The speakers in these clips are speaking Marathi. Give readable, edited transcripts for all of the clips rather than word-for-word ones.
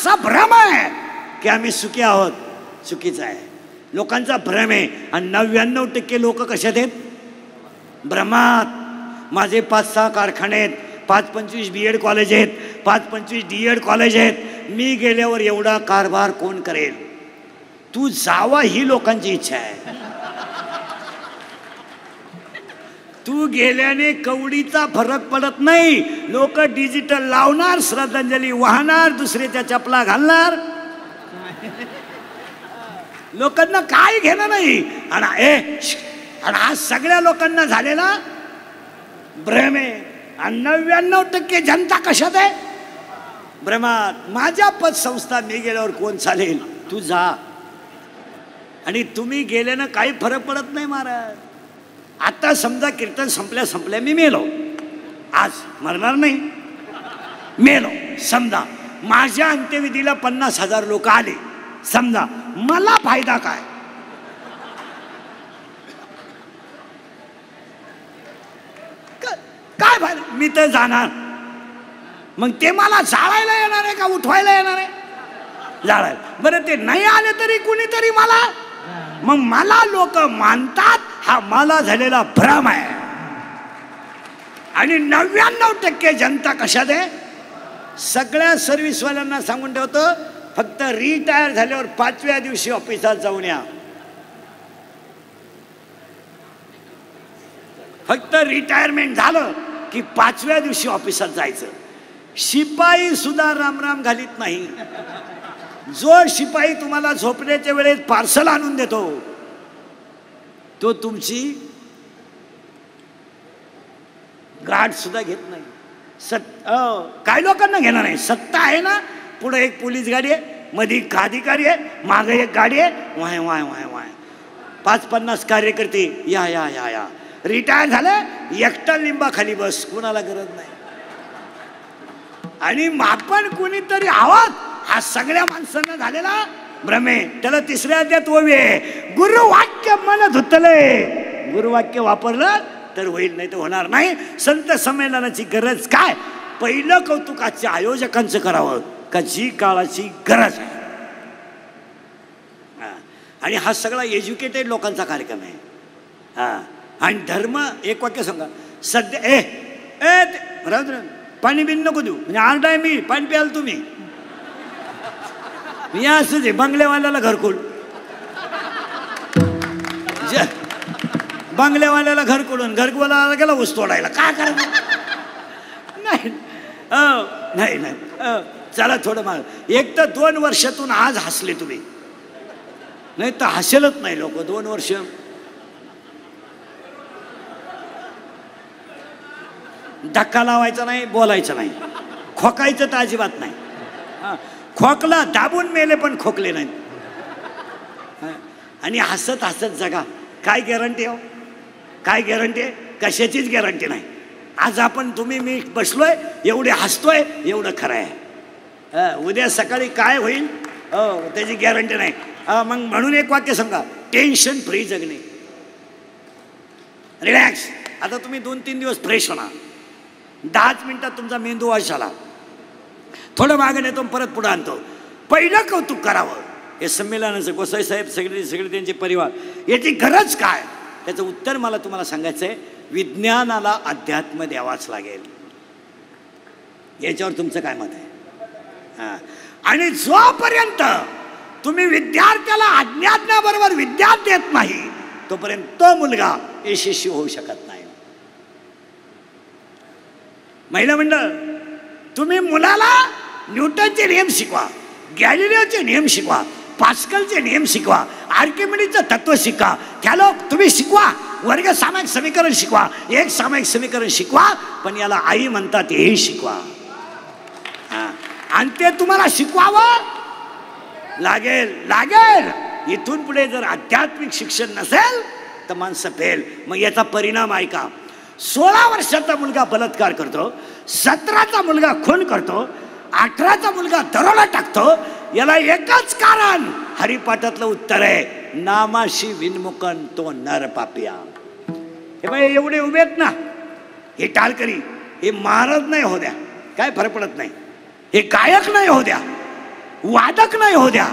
असा भ्रम आहे की आम्ही सुखी आहोत. चुकीचं आहे. लोकांचा भ्रम आहे. आणि 99% लोक कशात आहेत? भ्रमात. माझे 5-6 कारखाने आहेत, 5-25 BEd कॉलेज आहेत, 5-25 DEd कॉलेज आहेत. मी गेल्यावर एवढा कारभार कोण करेल? तू जावा ही लोकांची इच्छा आहे. तू गेल्याने कवडीचा फरक पडत नाही. लोक डिजिटल लावणार, श्रद्धांजली वाहणार, दुसऱ्याच्या चपला घालणार. लोकांना काय घेणं नाही. आणि हा सगळ्या लोकांना झालेला भ्रम आहे. आणि 99% जनता कशात आहे? भ्रमात. माझ्या पतसंस्था मी गेल्यावर कोण चालेल? तू जा. आणि तुम्ही गेल्यानं काही फरक पडत नाही महाराज. आता समजा कीर्तन संपल्या मी मेलो, आज मरणार नाही, मेलो समजा. माझ्या अंत्यविधीला 50,000 लोक आले समजा, मला फायदा काय? काय फायदा? मी तर जाणार. मग ते मला जाळायला येणार आहे का उठवायला येणार आहे? जाळायला. बरं ते नाही आले तरी कुणीतरी मला, मग मला लोक मानतात. हा मला झालेला भ्रम आहे. आणि 99% जनता कशात आहे? सगळ्या सर्व्हिसवाल्यांना सांगून ठेवतो, फक्त रिटायर झाल्यावर 5व्या दिवशी ऑफिसात जाऊन या. फक्त रिटायरमेंट झालं की 5व्या दिवशी ऑफिसात जायचं. शिपाई सुद्धा रामराम घालीत नाही. जो शिपाई तुम्हाला झोपण्याच्या वेळेस पार्सल आणून देतो तो तुमची गाठ सुद्धा घेत नाही. काय लोकांना घेणार नाही. सत्ता आहे ना, पुढे एक पोलीस गाडी आहे, मध्ये एक अधिकारी आहे, मागे एक गाडी आहे, वाय वाय वाय वाय 5-50 कार्यकर्ते या या या या. रिटायर झालं, एकटा लिंबाखाली बस, कुणाला गरज नाही. आणि आपण कोणीतरी आहोत हा सगळ्या माणसांना झालेला भ्रमे. त्याला 3ऱ्या अध्यायात ओवी आहे, गुरुवाक्य मन धुतले. गुरुवाक्य वापरलं तर होईल, नाही तर होणार नाही. संत संमेलनाची गरज काय? पहिलं कौतुकाच्या आयोजकांचं करावं का जी काळाची गरज आहे. आणि हा सगळा एज्युकेटेड लोकांचा कार्यक्रम आहे. आणि धर्म, एक वाक्य सांगा सध्या. राहू पाणी बिन नको देऊ, म्हणजे आरडाय मी पाणी प्याल तुम्ही. मी असंच आहे, बंगल्यावाल्याला घरकुल, बंगल्यावाल्याला घरकुल, घरकुलाला गेला ऊस तोडायला. काय करायचं? नाही नाही नाही, चला थोडं माग. एक तर 2 वर्षातून आज हसले तुम्ही, नाही तर हसेलच नाही लोक 2 वर्ष. धक्का लावायचा नाही, बोलायचं नाही, खोकायचं तर अजिबात नाही. खोकला दाबून मेले पण खोकले नाही. आणि हसत हसत जगा. काय गॅरंटी हो? काय गॅरंटी आहे? कशाचीच गॅरंटी नाही. आज आपण तुम्ही मी बसलोय, एवढे हसतोय, एवढं खरं आहे. उद्या सकाळी काय होईल त्याची गॅरंटी नाही. मग म्हणून एक वाक्य सांगा, टेन्शन फ्री जगणे, रिलॅक्स. आता तुम्ही 2-3 दिवस फ्रेश होणार. 10 मिनिटात तुमचा मेंदू वाश झाला. थोडं मागे नेतो, परत पुढे आणतो. पहिलं कौतुक करावं हे संमेलनाचं. गोसाई साहेब सगळे त्यांचे परिवार, याची गरज काय? त्याचं उत्तर मला तुम्हाला सांगायचं आहे. विज्ञानाला अध्यात्म द्यावाच लागेल. याच्यावर तुमचं काय मत आहे? आणि जोपर्यंत तुम्ही विद्यार्थ्याला अज्ञानाबरोबर विद्या देत नाही तोपर्यंत तो मुलगा यशस्वी होऊ शकत नाही. महिला मंडळ, तुम्ही मुलाला न्यूटनचे नियम शिकवा, गॅलिलिओचे नियम शिकवा, पास्कलचे नियम शिकवा, आर्किमिडीचं तत्व शिकवा. त्याला तुम्ही शिकवा. वर्ग सामायिक समीकरण शिकवा, एक सामायिक समीकरण शिकवा, पण याला आई म्हणतात हे शिकवा. आणि ते तुम्हाला शिकवावं लागेल. इथून पुढे जर आध्यात्मिक शिक्षण नसेल तर माणसं फेल. मग याचा परिणाम ऐका. 16 वर्षाचा मुलगा बलात्कार करतो, 17चा मुलगा खून करतो, 18चा मुलगा दरोडा टाकतो. याला एकच कारण, हरिपाठातलं उत्तर आहे, नामाशी विनमुखन तो नर पापिया. हे बाई एवढे उभे आहेत ना, हे टाळकरी, हे महाराज नाही हो द्या, काय फरक पडत नाही. हे गायक नाही हो द्या, वादक नाही हो द्या,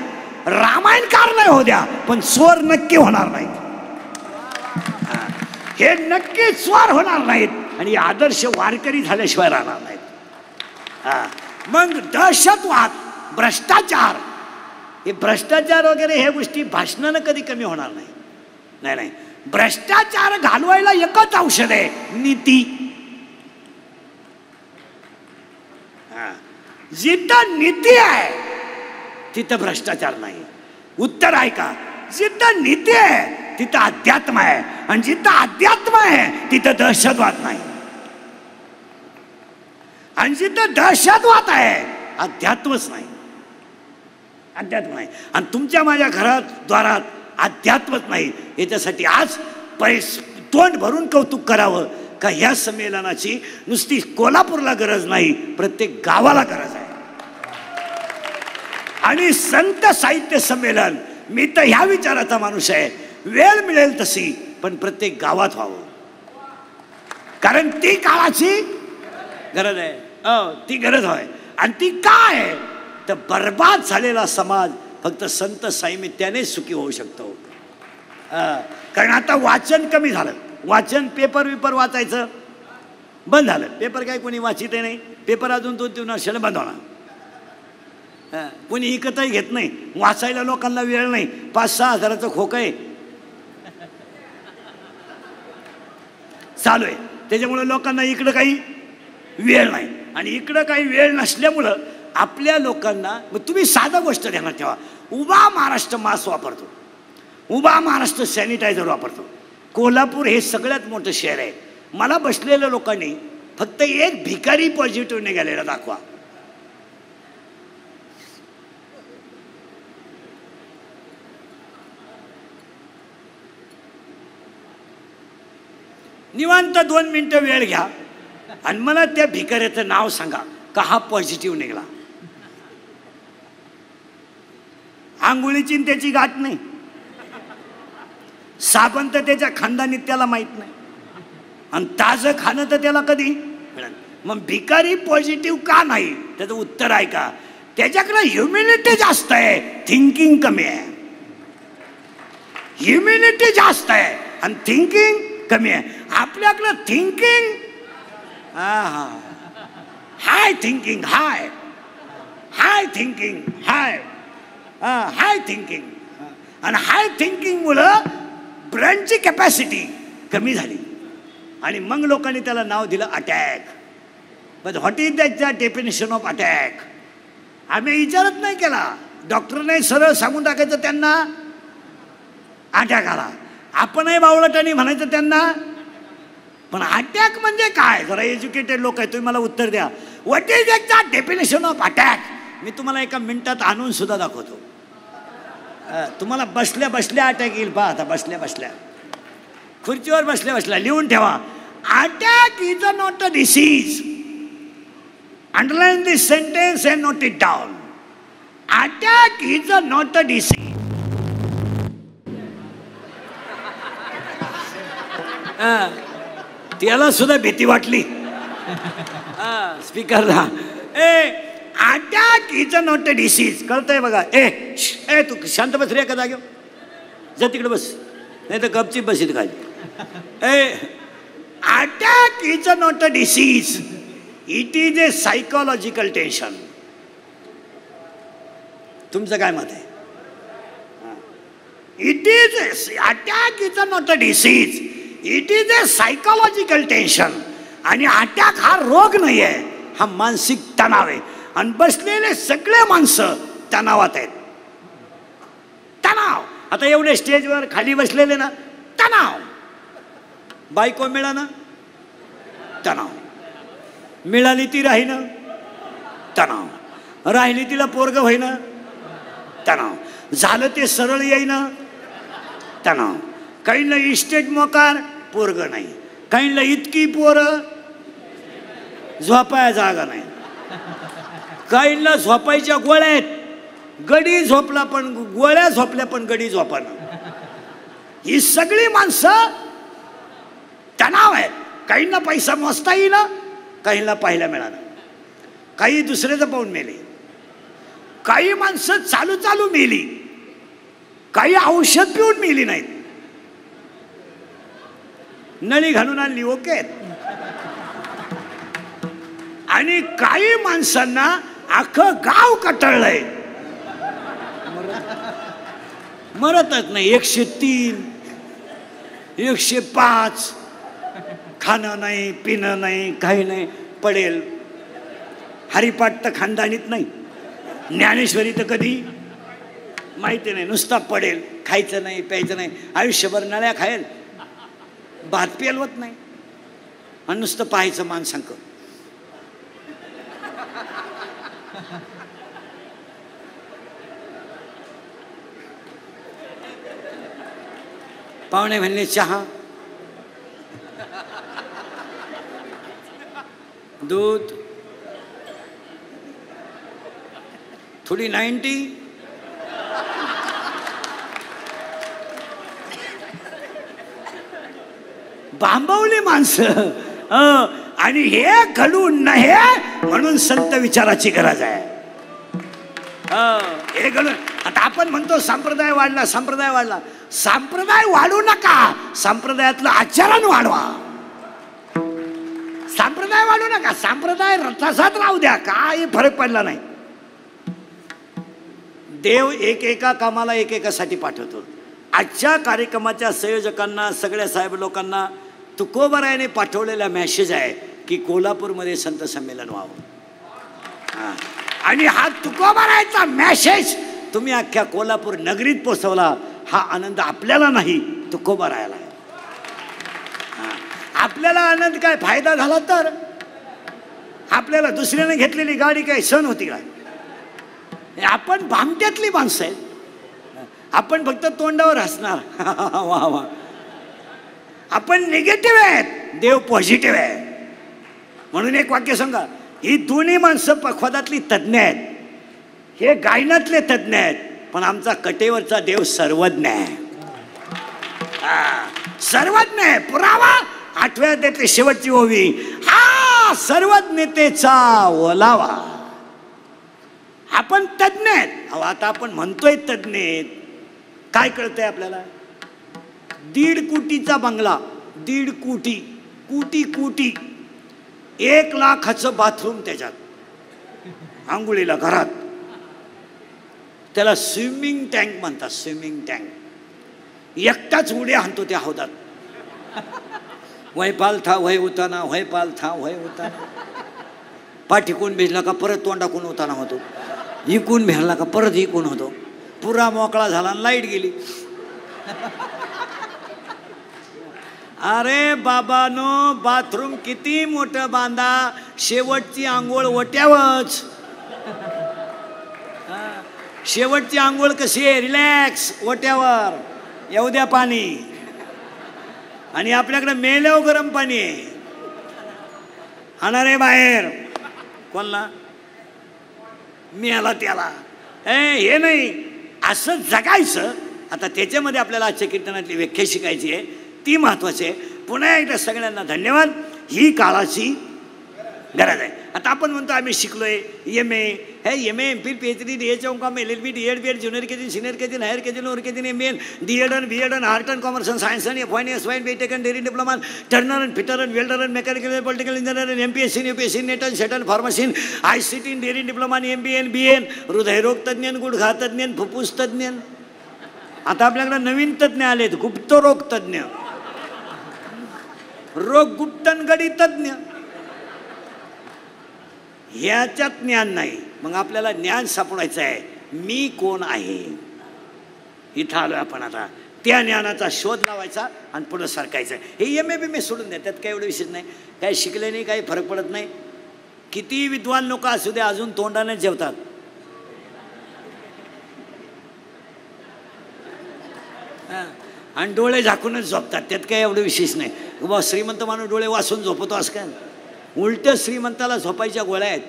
रामायणकार नाही हो द्या, पण स्वर नक्की होणार नाहीत. हे नक्की स्वर होणार नाहीत आणि आदर्श वारकरी झाल्याशिवाय राहणार नाहीत. मग दहशतवाद, भ्रष्टाचार, हे भ्रष्टाचार वगैरे हे गोष्टी भाषणानं कधी कमी होणार नाही. नाही नाही, भ्रष्टाचार घालवायला एकच औषध आहे, नीती. जिथं नीती आहे तिथं भ्रष्टाचार नाही. उत्तर आहे का? जिथं नीती आहे तिथं अध्यात्म आहे, आणि जिथं अध्यात्म आहे तिथं दहशतवाद नाही. आणि जिथं दहशतवाद आहे अध्यात्मच नाही, अध्यात्म नाही. आणि तुमच्या माझ्या घरात द्वारात अध्यात्मच नाही. याच्यासाठी आज तोंड भरून कौतुक करावं का ह्या संमेलनाची नुसती कोल्हापूरला गरज नाही, प्रत्येक गावाला गरज आहे. आणि संत साहित्य संमेलन, मी तर ह्या विचाराचा माणूस आहे, वेळ मिळेल तशी पण प्रत्येक गावात व्हावं, कारण ती काळाची गरज आहे. ती गरज आहे. आणि ती काय आहे तर बर्बाद झालेला समाज फक्त संत साहित्यानेच सुखी होऊ शकतो. कारण आता वाचन कमी झालं. वाचन, पेपर वाचायचं बंद झालं. पेपर काय कोणी वाचित नाही. पेपर अजून 2-3 वर्षाला बंद होणार. कोणी इकतही घेत नाही. वाचायला लोकांना वेळ नाही. 5-6 हजाराचं खोकं आहे चालू आहे, त्याच्यामुळे लोकांना इकडं काही वेळ नाही. आणि इकडं काही वेळ नसल्यामुळं आपल्या लोकांना, मग तुम्ही साधा गोष्ट ध्यानात ठेवा, उभा महाराष्ट्र मास्क वापरतो, उभा महाराष्ट्र सॅनिटायझर वापरतो. कोल्हापूर हे सगळ्यात मोठं शहर आहे. मला बसलेल्या लोकांनी फक्त एक भिकारी पॉझिटिव्ह निघालेला दाखवा. निवांत 2 मिनिटं वेळ घ्या आणि मला त्या भिकाऱ्याचं नाव सांगा का हा पॉझिटिव्ह निघाला. आंघोळीची त्याची गाठ नाही, साबण तर त्याच्या खानदानीत त्याला माहित नाही, आणि ताजं खाणं तर त्याला कधी मिळालं. मग भिकारी पॉझिटिव्ह का नाही? त्याचं उत्तर आहे का, त्याच्याकडे ह्युमिनिटी जास्त आहे, थिंकिंग कमी आहे. ह्युमिनिटी जास्त आहे आणि थिंकिंग कमी आहे. आपल्याकडं थिंकिंग हाय, थिंकिंग हाय, हाय थिंकिंग हाय, हाय थिंकिंग. आणि हाय थिंकिंग मुळे ब्रेनची कॅपॅसिटी कमी झाली आणि मग लोकांनी त्याला नाव दिलं attack. But what is that definition of attack? आम्ही विचारत नाही केला. डॉक्टरने सरळ सांगून टाकायचं त्यांना अटॅक आला. आपणही बावळटाने म्हणायचं त्यांना. पण अटॅक म्हणजे काय? जरा एज्युकेटेड लोक आहे, तुम्ही मला उत्तर द्या. What is that definition of attack? मी तुम्हाला एका मिनिटात आणून सुद्धा दाखवतो. तुम्हाला बसल्या बसल्या अटॅक येईल. पहा आता बसल्या बसल्या, खुर्चीवर बसल्या बसल्या लिहून ठेवा. Attack is not a disease. Underline this sentence and note it down. Attack is not a disease. त्याला सुद्धा भीती वाटली स्पीकरला. Attack is not a disease. कळतंय बघा. ए तू शांत बस रे, एका जागेवर जा, तिकडे बस, नाही तर गपचीप बस इथं खाली. Attack is not a disease, it is a psychological tension. तुमचं काय मत आहे? It is attack is not a disease, it is a psychological tension. आणि अटॅक हा रोग नाही आहे, हा मानसिक तणाव आहे. आणि बसलेले सगळे माणसं तणावात आहेत. तणाव. आता एवढे स्टेजवर खाली बसलेले ना, तणाव. बायको मिळाना, तणाव. मिळाली ती राहीना, तणाव. राहिली तिला पोरग होईना, तणाव. झालं ते सरळ येईना, तणाव. काहींना इस्टेट मोकार, पोरग नाही. काहींना इतकी पोरं, झोपाया जागा नाही. काहींना झोपायच्या गोळ्या आहेत, गडी झोपला पण गोळ्या झोपल्या पण गडी झोपाना. ही सगळी माणसं तणाव आहेत. काहींना पैसा मोजता येईना, काहींना पाहायला मिळाला, काही दुसऱ्याचं पाहून मेले. काही माणसं चालू चालू मेली, काही औषध पिऊन मेली नाहीत, नळी घालून आणली ओके. आणि काही माणसांना अख्खं गाव कटळलंय, मरतच नाही. 103, 105, खाणं नाही, पिणं नाही, काही नाही, पडेल. हरिपाठ तर खानदानीत नाही, ज्ञानेश्वरी तर कधी माहिती नाही, नुसता पडेल. खायचं नाही, प्यायचं नाही, आयुष्यभर नळ्या खायला, भात पेलवत नाही आणि नुसतं पाहायचं माणसांक. पाहुणे म्हणले चहा, दूध, थोडी 90, बांबवली माणसं. आणि हे घडून नाही म्हणून संत विचाराची गरज आहे. हे घडून आता आपण म्हणतो संप्रदाय वाढला, संप्रदाय वाढला. संप्रदाय वाढू नका, संप्रदायातलं आचरण वाढवा. संप्रदाय वाढू नका, संप्रदाय तसाच राहू द्या, काही फरक पडला नाही. देव एकेका कामाला एकेकासाठी पाठवतो. आजच्या कार्यक्रमाच्या संयोजकांना, सगळ्या साहेब लोकांना तुकोबरायाने पाठवलेला मेसेज आहे की कोल्हापूरमध्ये संत संमेलन व्हावं. आणि हा तुकोबरायाचा मेसेज तुम्ही अख्ख्या कोल्हापूर नगरीत पोचवला. हा आनंद आपल्याला नाही, तुकोबरायाला आहे. आपल्याला आनंद काय फायदा झाला तर? आपल्याला दुसऱ्याने घेतलेली गाडी काय सण होती काय? आपण भामट्यातली माणसं आहेत. आपण फक्त तोंडावर हसणार. वा वा. आपण निगेटिव्ह आहेत, देव पॉझिटिव्ह आहे. म्हणून एक वाक्य सांगा, ही दोन्ही माणसं पखवादातली तज्ज्ञ आहेत, हे गायनातले तज्ज्ञ आहेत, पण आमचा कटेवरचा देव सर्वज्ञ आहे. सर्वज्ञ आहे. पुरावा 8व्या अध्यायातली शेवटची ओवी, हा सर्वज्ञतेचा ओलावा. आपण तज्ज्ञ आहेत. आता आपण म्हणतोय तज्ज्ञ आहेत, काय कळतंय आपल्याला? 1.5 कोटीचा बंगला, 1.5 कोटी, कोटी कोटी, 1 लाखाचं बाथरूम त्याच्यात, आंघोळीला घरात. त्याला स्विमिंग टँक म्हणतात, स्विमिंग टँक. एकटाच उड्या हाणतो त्या हौदात. वय पाल था वय उताना, वय पाल था वय उताना. पाठीकून भिजला का परत तोंडाकून उताना होतो, इकून भिजला का परत इकून होतो. पुरा मोकळा झाला आणि लाईट गेली. अरे बाबानो, बाथरूम किती मोठं बांधा, शेवटची आंघोळ ओट्यावच. शेवटची आंघोळ कशी आहे? रिलॅक्स, ओट्यावर, येऊ द्या पाणी. आणि आपल्याकडे मेल्यावर गरम पाणी आहे. हाणारे बाहेर कोणला? मेला त्याला. हे नाही, असं जगायचं. आता त्याच्यामध्ये आपल्याला आजच्या कीर्तनातली व्याख्या शिकायची आहे, ती महत्वाची आहे. पुन्हा एकदा सगळ्यांना धन्यवाद. ही काळाची गरज आहे. आता आपण म्हणतो आम्ही शिकलोय MA, MA, MPhil, PhD, DH, MCom, LLB, DEd, BEd, junior KG, senior KG, higher KG, lower KG, MA, DEd, BEd, art and commerce and science आणि FY, SY, BTech, dairy diploma, turner and fitter and welder and mechanical political engineer, MPSC, UPSC, NET and settle pharmacy, ICT, dairy diploma, MBA, BN, हृदयरोग तज्ञ, गुडघा तज्ञ, फुफ्फुस तज्ञ. आता आपल्याकडे नवीन तज्ञ आलेत, गुप्तरोग तज्ञ, रोग गुप्तनगडी तज्ञ. ह्याच्यात ज्ञान नाही. मग आपल्याला ज्ञान सापडायचं आहे, मी कोण आहे. इथं आलोय आपण. आता त्या ज्ञानाचा शोध लावायचा आणि पुढे सरकायचं. हे MA BMA सोडून द्या, त्यात काही एवढं विशेष नाही. काही शिकले नाही, काही फरक पडत नाही. किती विद्वान लोक असू दे, अजून तोंडाने जेवतात. आणि डोळे झाकूनच झोपतात, त्यात काही एवढं विशेष नाही. बाबा श्रीमंत माणूस डोळे वाचून झोपतो असं काय? उलट श्रीमंताला झोपायच्या गोळ्या आहेत.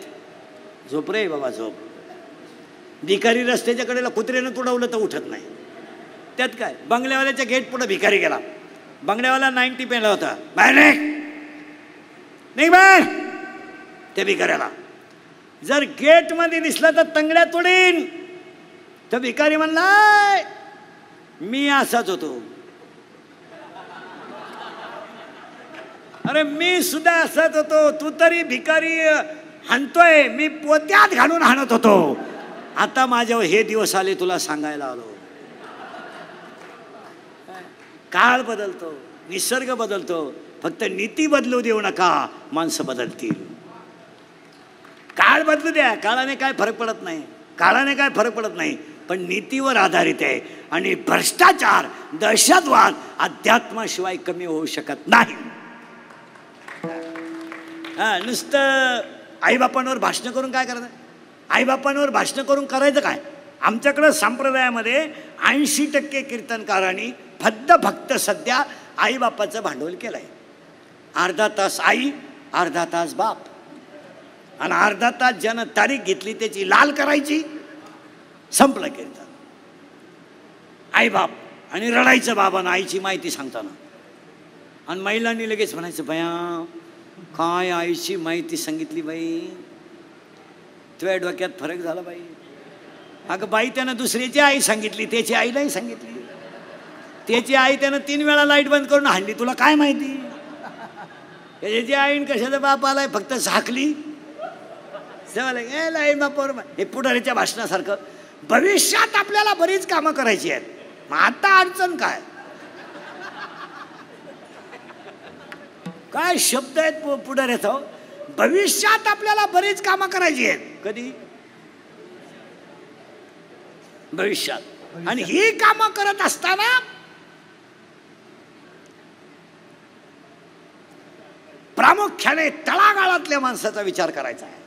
झोप रे बाबा झोप. भिकारी रस्त्याच्या कडेला कुत्र्यानं तुडवलं तर उठत नाही, त्यात काय? बंगल्यावाल्याच्या गेट पुढे भिकारी गेला, बंगल्यावाला 90 पेला होता, बाहेर नाही बाहेर. त्या भिकाऱ्याला जर गेट मध्ये दिसला तर तंगड्या तोडीन. तर भिकारी म्हणलाय मी असाच होतो. अरे मी सुद्धा असाच होतो. तू तरी भिकारी हाणतोय, मी पोत्यात घालून हाणत होतो. आता माझ्यावर हे दिवस आले तुला सांगायला आलो. काळ बदलतो, निसर्ग बदलतो, फक्त नीती बदलू देऊ नका, माणसं बदलतील. काळ बदलू द्या, काळाने काय फरक पडत नाही, काळाने काय फरक पडत नाही, पण नीतीवर आधारित आहे. आणि भ्रष्टाचार, दहशतवाद अध्यात्माशिवाय कमी होऊ शकत नाही. नुसतं आईबापांवर भाषण करून काय करायचं? आईबापांवर भाषण करून करायचं काय? आमच्याकडं संप्रदायामध्ये 80% कीर्तनकारांनी फक्त सध्या आईबापाचं भांडवल केलंय. अर्धा तास आई, अर्धा तास बाप, आणि अर्धा तास ज्यानं तारीख घेतली त्याची लाल करायची, संपलं कीर्तन. आई बाप आणि रडायचं बाबांना आईची माहिती सांगताना. आणि महिलांनी लगेच म्हणायचं बया काय आईची माहिती सांगितली बाई, तुझ्या डोक्यात फरक झाला बाई. अगं बाई त्यानं दुसऱ्याची आई सांगितली, त्याची आईलाही सांगितली. त्याची आई त्यानं 3 वेळा लाईट बंद करून हाणली, तुला काय माहिती? त्याची आईन कशाचा बाप आलाय फक्त झाकली. लाईट बापावर हे पुढारीच्या भाषणासारखं. भविष्यात आपल्याला बरीच कामं करायची आहेत, मग आता अडचण काय? काय शब्द आहेत पुढाऱ्याचा. भविष्यात आपल्याला बरीच कामं करायची आहेत. कधी? भविष्यात. आणि ही कामं करत असताना प्रामुख्याने तळागाळातल्या माणसाचा विचार करायचा आहे.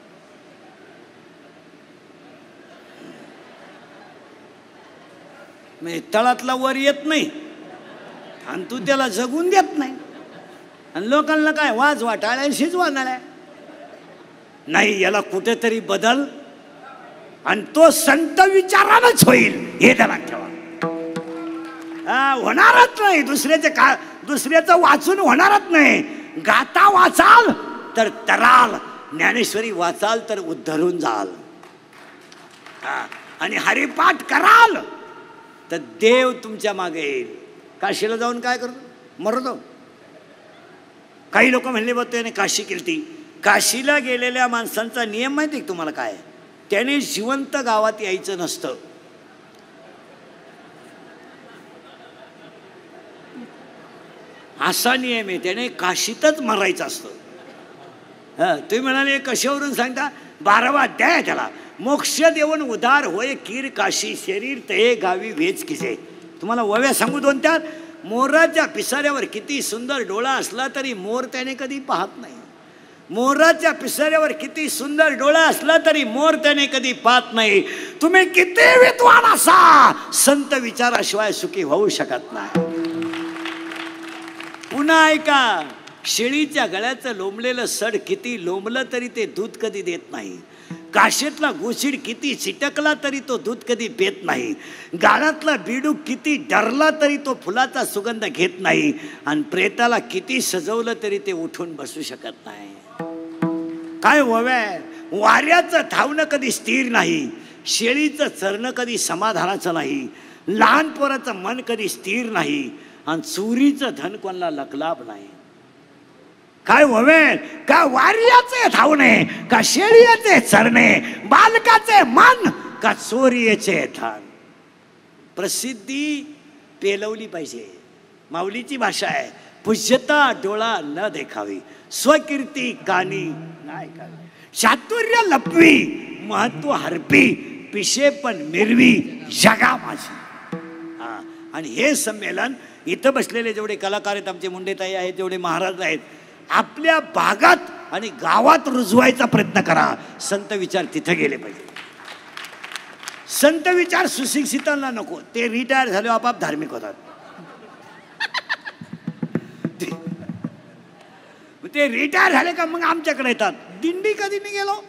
म्हणजे तळातला वर येत नाही आणि तू त्याला जगून देत नाही. आणि लोकांना काय वाज वाटाळ्या शिजवा नाही, याला कुठेतरी बदल, आणि तो संत विचारानच होईल हे ध्यानात ठेवा. होणारच नाही दुसऱ्याचं वाचून होणारच नाही. गाता वाचाल तर तराल, ज्ञानेश्वरी वाचाल तर उद्धरून जाल, आणि हरिपाठ कराल तर देव तुमच्या मागे येईल. काशीला जाऊन काय करतो? मरतो. काही लोक म्हणले बघ त्याने काशी केली. काशीला गेलेल्या माणसांचा नियम माहिती आहे तुम्हाला काय? त्याने जिवंत गावात यायचं नसतं. असा नियम आहे, त्याने काशीतच मरायचं असतं. तुम्ही म्हणाले कशावरून सांगता? 12वा अध्याय आहे त्याला. मोक्ष देऊन उदार होय कीर काशी, शरीर तये गावी वेच किसे. तुम्हाला वव्या सांगू 2-4. मोराच्या पिसाऱ्यावर किती सुंदर डोळा असला तरी मोर त्याने कधी पाहत नाही. मोराच्या पिसाऱ्यावर किती सुंदर डोळा असला तरी मोर त्याने कधी पाहत नाही. तुम्ही किती विद्वान असा, संत विचाराशिवाय सुखी होऊ शकत नाही. पुन्हा ऐका, शेळीच्या गळ्याचं लोंबलेलं सड किती लोंबलं तरी ते दूध कधी देत नाही. काशीतला गोशीड किती चिटकला तरी तो दूध कधी पेत नाही. गाळातला बिडूक किती डरला तरी तो फुलाचा सुगंध घेत नाही. आणि प्रेताला किती सजवलं तरी ते उठून बसू शकत नाही. काय व्हाव्या, वाऱ्याचं धावणं कधी स्थिर नाही, शेळीचं चरणं कधी समाधानाचं नाही, लहान पोराचं मन कधी स्थिर नाही, आणि चोरीचं धन कोणाला लकलाभ नाही. काय व्हावे, का वाऱ्याचे धावणे, का शेळीचे चरणे, बालकाचे मन, का चोरीचे धन. प्रसिद्धी पेलवली पाहिजे. माऊलीची भाषा आहे, पूज्यता डोळा न देखावी, स्वकीर्ती कानी नाही कावी. चातुर्य लपवी, महत्व हरपी, पिशे पण मिरवी जगा माझी. आणि हे संमेलन इथं बसलेले जेवढे कलाकार आहेत, आमचे मुंडेताई आहेत, जेवढे महाराज आहेत, आपल्या भागात आणि गावात रुजवायचा प्रयत्न करा. संत विचार तिथे गेले पाहिजे. संत विचार सुशिक्षितांना नको, ते रिटायर झाले आपाप धार्मिक होतात. ते रिटायर झाले का मग आमच्याकडे येतात. दिंडी कधी मी गेलो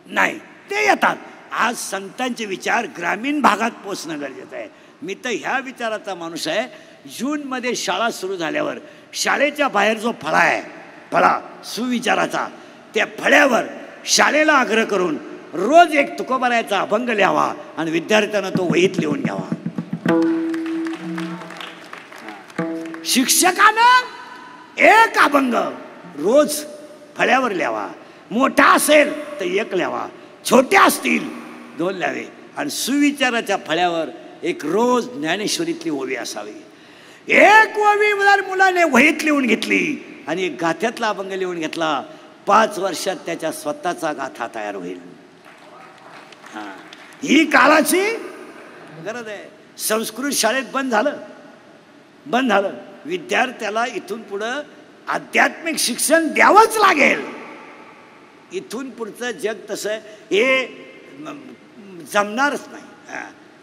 नाही, ते येतात. आज संतांचे विचार ग्रामीण भागात पोचणं गरजेचं आहे. मी तर ह्या विचाराचा माणूस आहे. जूनमध्ये शाळा सुरू झाल्यावर शाळेच्या बाहेर जो फळा आहे, फळा सुविचाराचा, त्या फळ्यावर शाळेला आग्रह करून रोज एक तुकोबारायाचा अभंग लिहावा आणि विद्यार्थ्यांना तो वहीत लिहून घ्यावा. शिक्षकानं एक अभंग रोज फळ्यावर लिहावा. मोठा असेल तर एक लिहावा, छोटे असतील 2 लिहावे. आणि सुविचाराच्या फळ्यावर एक रोज ज्ञानेश्वरीतली ओवी असावी. एक ओवी जर मुलाने वहीत लिहून घेतली आणि एक गाथ्यातला अभंग लिहून घेतला, 5 वर्षात त्याच्या स्वतःचा गाथा तयार होईल. ही काळाची गरज आहे. संस्कृत शाळेत बंद झालं. विद्यार्थ्याला इथून पुढं आध्यात्मिक शिक्षण द्यावंच लागेल. इथून पुढचं जग तसं हे जमणारच नाही.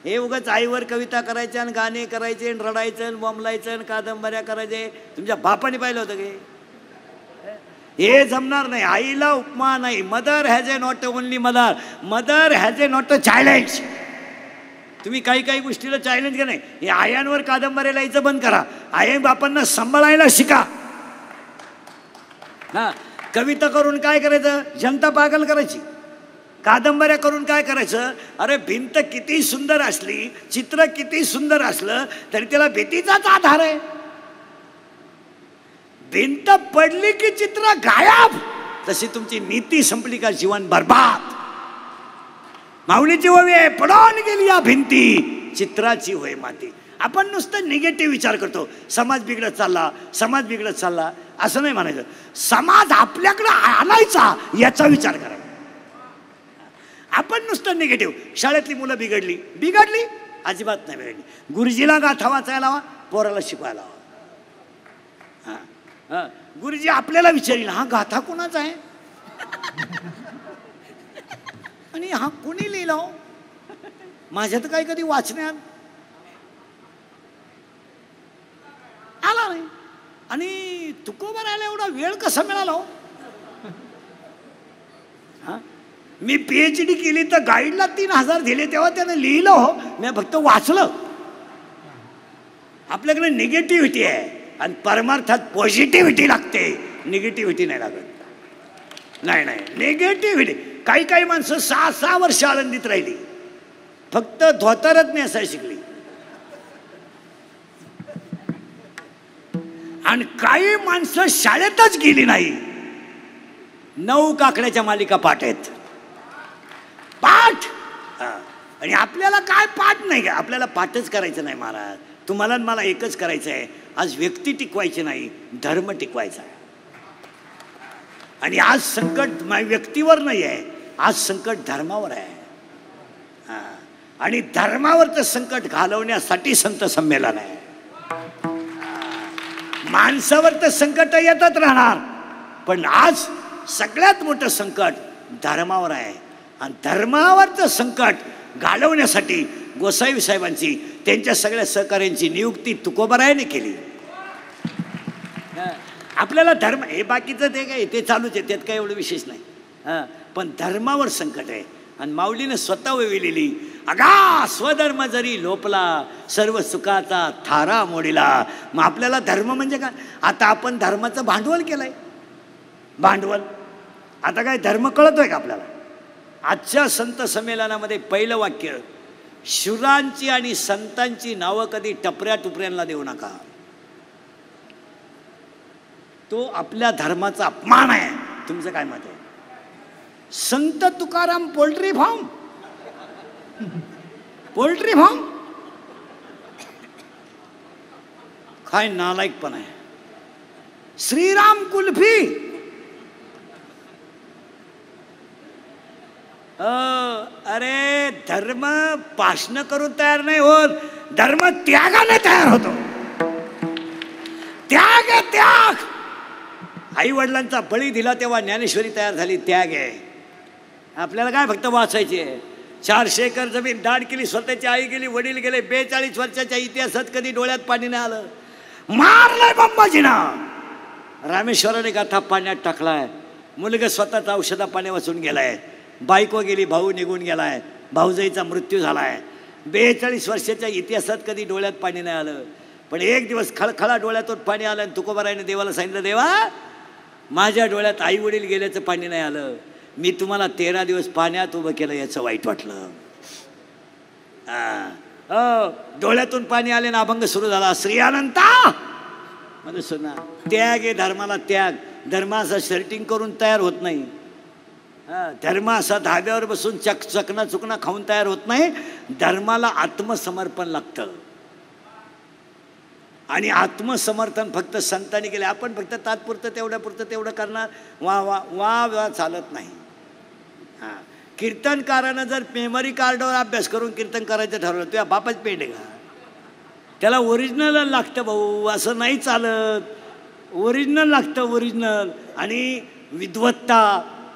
हे उगाच आईवर कविता करायच्या आणि गाणे करायचे आणि रडायचं आणि बोंबलायचं आणि कादंबऱ्या करायचे. तुमच्या बापाने पाहिलं होतं की हे जमणार नाही. आईला उपमा नाही. Mother has a not only mother has a not a challenge. तुम्ही काही गोष्टीला चॅलेंज का नाही. हे आयांवर कादंबऱ्या लिहायचं बंद करा. आई बापांना सांभाळायला शिका. कविता करून काय करायचं, जनता पागल करायची. कादंबऱ्या करून काय करायचं, अरे भिंत किती सुंदर असली, चित्र किती सुंदर असलं तरी त्याला भीतीचाच आधार आहे. भिंत पडली की चित्र गायब. तशी तुमची नीती संपली का जीवन बर्बाद. माऊलीची ओवी आहे, पडून गेली या भिंती चित्राची होय माती. आपण नुसतं निगेटिव्ह विचार करतो. समाज बिघडत चालला असं नाही म्हणायचं. समाज आपल्याकडे आणायचा याचा विचार करायचा. आपण नुसतं निगेटिव्ह. शाळेतली मुलं बिघडली अजिबात नाही बिघडली. गुरुजीला गाथा वाचायला हवा, पोराला शिकवायला हवा. गुरुजी आपल्याला विचारील हा गाथा कोणाचा आहे आणि हा कोणी लिहिला हो, माझ्यात काय कधी वाचण्यात आला नाही. आणि तुकोबारायला एवढा वेळ कसा मिळाला हो. मी PhD केली तर गाईडला 3000 दिले तेव्हा त्यानं लिहिलं हो, मी फक्त वाचलं. आपल्याकडे निगेटिव्हिटी आहे आणि परमार्थात पॉझिटिव्हिटी लागते. निगेटिव्हिटी नाही लागत. नाही निगेटिव्हिटी. काही माणसं 6 वर्ष आळंदीत राहिली, फक्त धोतरच नाही असाय शिकली. आणि काही माणसं शाळेतच गेली नाही. 9 काकड्याच्या मालिका पाठ आहेत. आणि आपल्याला काय पाठ नाही का, आपल्याला पाठच करायचं नाही महाराज. तुम्हाला मला एकच करायचं आहे. आज व्यक्ती टिकवायची नाही, धर्म टिकवायचा आहे. आणि आज संकट व्यक्तीवर नाही आहे, आज संकट धर्मावर आहे. आणि धर्मावरचं संकट घालवण्यासाठी संत संमेलन आहे. माणसावर तर संकट येतच राहणार, पण आज सगळ्यात मोठं संकट धर्मावर आहे. आणि धर्मावरचं संकट घालवण्यासाठी गोसावी साहेबांची, त्यांच्या सगळ्या सहकार्यांची नियुक्ती तुकोबारायाने केली. आपल्याला धर्म हे बाकीचं ते काय ते चालूच आहे, त्यात काय एवढं विशेष नाही. पण धर्मावर संकट आहे. आणि माऊलीने स्वतः वेविलेली, अगा स्वधर्म जरी लोपला सर्व सुखाचा थारा मोडीला. मग आपल्याला धर्म म्हणजे काय, आता आपण धर्माचं भांडवल केलंय. भांडवल आता काय धर्म कळतोय का आपल्याला. आजच्या संत संमेलनामध्ये पहिलं वाक्य, शुरांची आणि संतांची नावं कधी टपऱ्या टुपऱ्यांना देऊ नका. तो आपल्या धर्माचा अपमान आहे. तुमचं काय मत आहे. संत तुकाराम पोल्ट्री फार्म काय नालायकपण आहे. श्रीराम कुल्फी, अरे धर्म भाषण करून तयार नाही होत, धर्म त्यागाने तयार होतो. त्याग आहे त्याग. आई वडिलांचा बळी दिला तेव्हा ज्ञानेश्वरी तयार झाली. त्याग आहे. आपल्याला काय फक्त वाचायचे. 400 एकर जमीन दाड केली, स्वतःची आई गेली, वडील गेले. 42 वर्षाच्या इतिहासात कधी डोळ्यात पाणी नाही आलं. मारलंय बंबाजीनं. रामेश्वराने गाथा पाण्यात टाकलाय. मुलगा स्वतःचा औषधा पाणी वाचून गेलाय. बायको गेली, भाऊ निघून गेलाय, भाऊजाईचा मृत्यू झालाय. 42 वर्षाच्या इतिहासात कधी डोळ्यात पाणी नाही आलं. पण एक दिवस खळखळा डोळ्यातून पाणी आलं. आणि तुकोबारायाने देवाला सांगितलं, देवा माझ्या डोळ्यात आई वडील गेल्याचं पाणी नाही आलं, मी तुम्हाला 13 दिवस पाण्यात उभं केलं याचं वाईट वाटलं. डोळ्यातून पाणी आले ना, अभंग सुरू झाला. श्रीअनंता म्हणजे सुना त्याग आहे धर्माला, त्याग. धर्म असा शर्टिंग करून तयार होत नाही. धर्म असा धाब्यावर बसून चकना चुकना खाऊन तयार होत नाही. धर्माला आत्मसमर्पण लागतं. आणि आत्मसमर्थन फक्त संतांनी केले. आपण फक्त तात्पुरतं तेवढं करणार. वा वा वा वा चालत नाही. हां, कीर्तनकारानं जर मेमरी कार्डवर अभ्यास करून कीर्तन करायचं ठरवलं, तुझ्या बापाच पेंड आहे का? त्याला ओरिजिनल लागतं भाऊ, असं नाही चालत. ओरिजिनल लागतं, ओरिजिनल. आणि विद्वत्ता,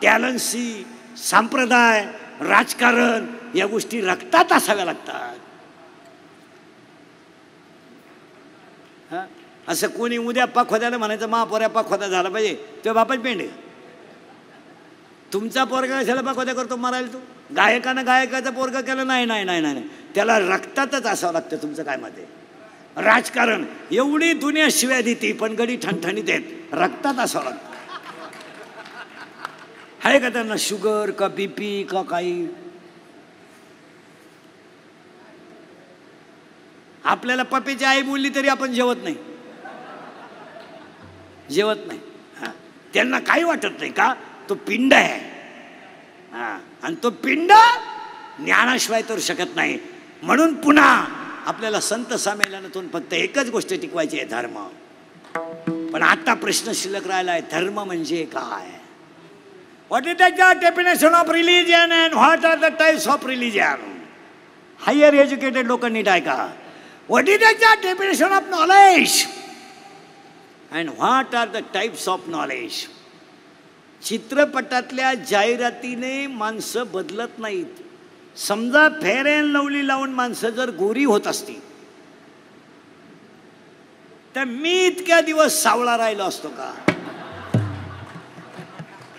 टॅलन्सी, संप्रदाय, राजकारण या गोष्टी रक्तात असाव्या लागतात. हां, असं कोणी उद्या पाखोद्याला म्हणायचं महापोऱ्या पाखोदा झाला पाहिजे, तुझ्या बापाच पेंड आहे. तुमचा पोरगा कशाला पाखोद्या करतो मारायला? तू गायकानं गायकाचं पोरगा केलं नाही नाही नाही नाही, त्याला रक्तातच असावं लागतं. तुमचं काय मत आहे? राजकारण एवढी दुनिया शिव्या देते पण गडी ठणठणीत आहेत, रक्तात असावं लागतं. आहे का त्यांना शुगर का बीपी का काही? आपल्याला पप्पीची आई बोलली तरी आपण जेवत नाही. हां, त्यांना काही वाटत नाही का? तो पिंड आहे. हां, आणि तो पिंड ज्ञानाशिवाय तर शकत नाही. म्हणून पुन्हा आपल्याला संत संमेलनातून फक्त एकच गोष्ट टिकवायची आहे, धर्म. पण आता प्रश्न शिल्लक राहिला आहे, धर्म म्हणजे काय? What is the definition of religion and what are the types of religion? Higher educated लोक नीट ऐका. What is the definition of knowledge and what are the types of knowledge? चित्रपटातल्या जाहिरातीने माणसं बदलत नाहीत. समजा फेअर अँड लवली लावून माणसं जर गोरी होत असती तर मी इतक्या दिवस सावळा राहिलो असतो का?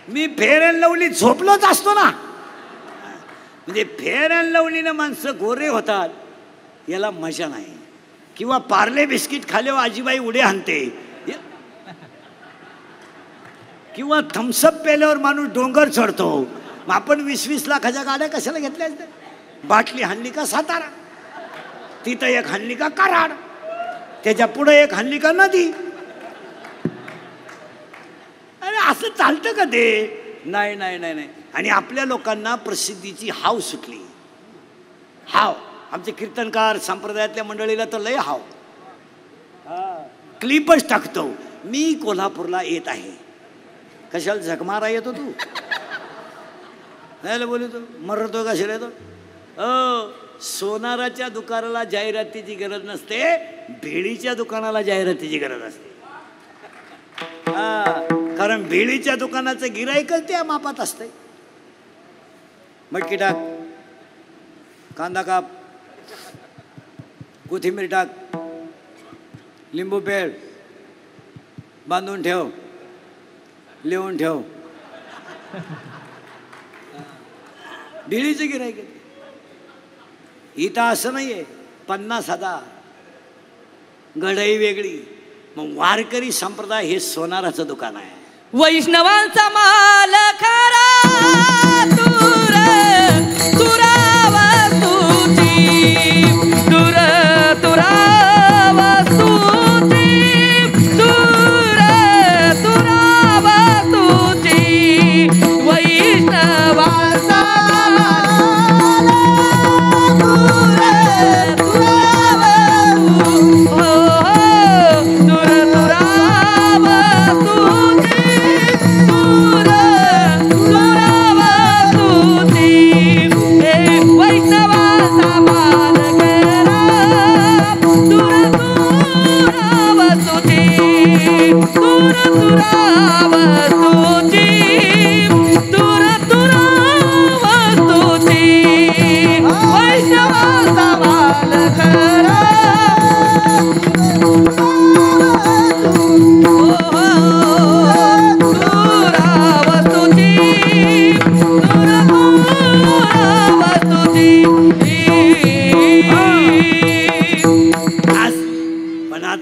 मी फेअर अँड लवली झोपलोच असतो ना. म्हणजे फेअर अँड लवलीनं माणसं गोरे होतात याला मजा नाही. किंवा पार्ले बिस्किट खाल्यावर आजीबाई उडे हाणते, किंवा थम्सअप पेल्यावर माणूस डोंगर चढतो. मग आपण 20-20 लाखाच्या गाड्या कशाला घेतल्या? बाटली हाणली का सातारा, तिथं एक हाणली का कराड, त्याच्या पुढे एक हाणली का नदी. अरे असं चालतं का ते? नाही नाही नाही नाही. आणि आपल्या लोकांना प्रसिद्धीची हाव सुटली. हाव, आमचे कीर्तनकार संप्रदायातल्या मंडळीला तर लय हाव. क्लिपच टाकतो, मी कोल्हापूरला येत आहे. कशाला झकमारा येतो तू? नाही बोलू तू मरतो कशाला येतो? सोनाराच्या दुकानाला जाहिरातीची गरज नसते, भेळीच्या दुकानाला जाहिरातीची गरज असते. कारण भेळीच्या दुकानाचं गिराईकच त्या मापात असते. मटकी टाक, कांदा काप, कोथिंबीर टाक, लिंबू पेळ, बांधून ठेव, लिहून ठेव. भेळीचं गिराईक. इथं असं नाहीये 50,000 गढई वेगळी. मग वारकरी संप्रदाय हे सोनाराचं दुकान आहे. वैष्णवांचा माल खरा तुर तुराव तुझी तुर तुराव तुझी तुर तुराव तुझी वैष्णवांचा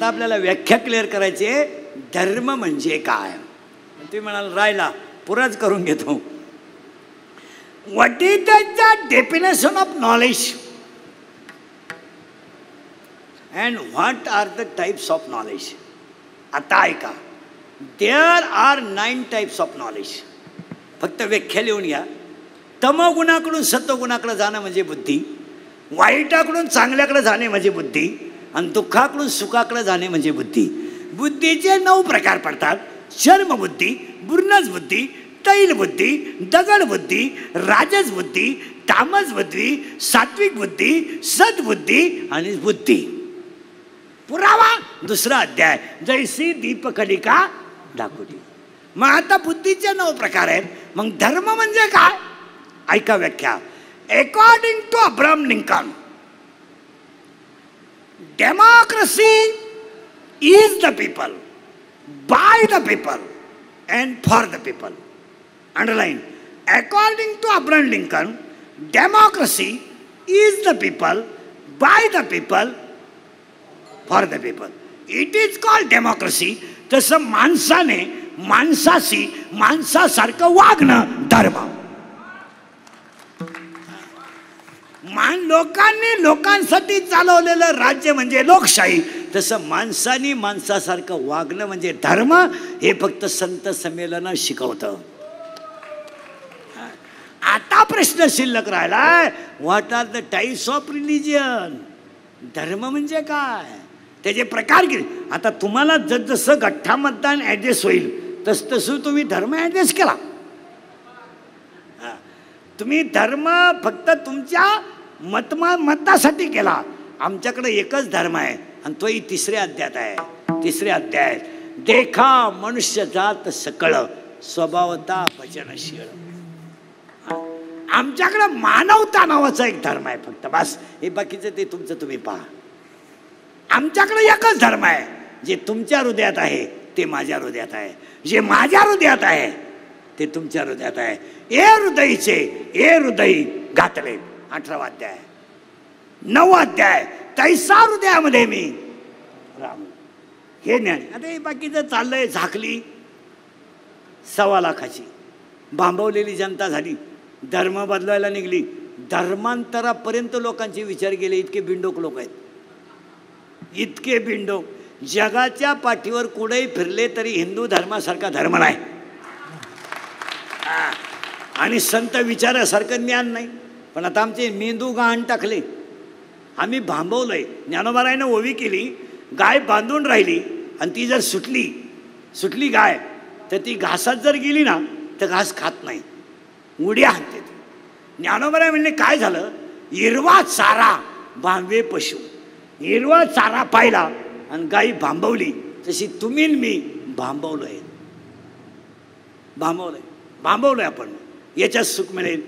आपल्याला व्याख्या क्लिअर करायची आहे, धर्म म्हणजे काय. तुम्ही म्हणाल राहिला पुराच करून घेतो. What is the definition of knowledge? And what are the types of knowledge? आता ऐका, there are 9 types of knowledge. फक्त व्याख्या लिहून घ्या. तमोगुणाकडून सत्वगुणाकडे जाणं म्हणजे बुद्धी, वाईटाकडून चांगल्याकडे जाणे म्हणजे बुद्धी, आणि दुःखाकडून सुखाकडे जाणे म्हणजे बुद्धी. बुद्धीचे 9 प्रकार पडतात. शर्मबुद्धी, बुर्नज बुद्धी, तैल बुद्धी, दगड बुद्धी, राजस बुद्धी, तामस बुद्धी, सात्विक बुद्धी, सद्बुद्धी आणि बुद्धी. पुरावा 2रा अध्याय, जैसी दीपकलिका दाखवली. मग आता बुद्धीचे 9 प्रकार आहेत. मग धर्म म्हणजे काय? ऐका व्याख्या. According to Abraham Lincoln, democracy is the people, by the people, and for the people. Underline. According to Abraham Lincoln, democracy is the people, by the people, for the people. It is called democracy. तसं माणसाने माणसाशी माणसासारखं वागणं धर्म. लोकांनी लोकांसाठी चालवलेलं राज्य म्हणजे लोकशाही. तसं माणसाने माणसासारखं वागणं म्हणजे धर्म. हे फक्त संत संमेलन शिकवतं. आता प्रश्न शिल्लक राहिलाय, what are the types of religion? धर्म म्हणजे काय, त्याचे प्रकार किती? आता तुम्हाला जसं गठ्ठा मतदान ऍडजस्ट होईल तसं तुम्ही धर्म ऍडजस्ट केला. तुम्ही धर्म फक्त तुमच्या मतासाठी केला. आमच्याकडे एकच धर्म आहे आणि तोही 3ऱ्या अध्यायात आहे. 3ऱ्या अध्याय, देखा मनुष्य जात सकळ स्वभावता भजनशील. आमच्याकडे मानवता नावाचा एक धर्म आहे फक्त, बस. हे बाकीचं ते तुमचं तुम्ही पहा. आमच्याकडे एकच धर्म आहे. जे तुमच्या हृदयात आहे ते माझ्या हृदयात आहे, जे माझ्या हृदयात आहे ते तुमच्या हृदयात आहे. ए हृदयीचे ए हृदयी घातले. 18वा अध्याय. 9वा अध्याय, तैसा हृदयामध्ये मी राम. हे ज्ञान. आता हे बाकीचं चाललंय. झाकली 1.25 लाखाची भांबवलेली जनता झाली. धर्म बदलायला निघली. धर्मांतरापर्यंत लोकांचे विचार गेले. इतके बिंडोक लोक आहेत, इतके बिंडोक. जगाच्या पाठीवर कुठेही फिरले तरी हिंदू धर्मासारखा धर्म नाही आणि संत विचारासारखं ज्ञान नाही. पण आता आमचे मेंदू गहाण टाकले. आम्ही भांबवलंय. ज्ञानोबारायनं ओवी केली, गाय बांधून राहिली आणि ती जर सुटली गाय तर ती घासात जर गेली ना तर घास खात नाही, उड्या हाणते. ज्ञानोबाराय म्हणले काय झालं? हिरवा चारा भांबवे पशु. हिरवा चारा पाहिला आणि गाई भांबवली, तशी तुम्ही मी भांबवलोय आपण. याच्यात सुख मिळेल.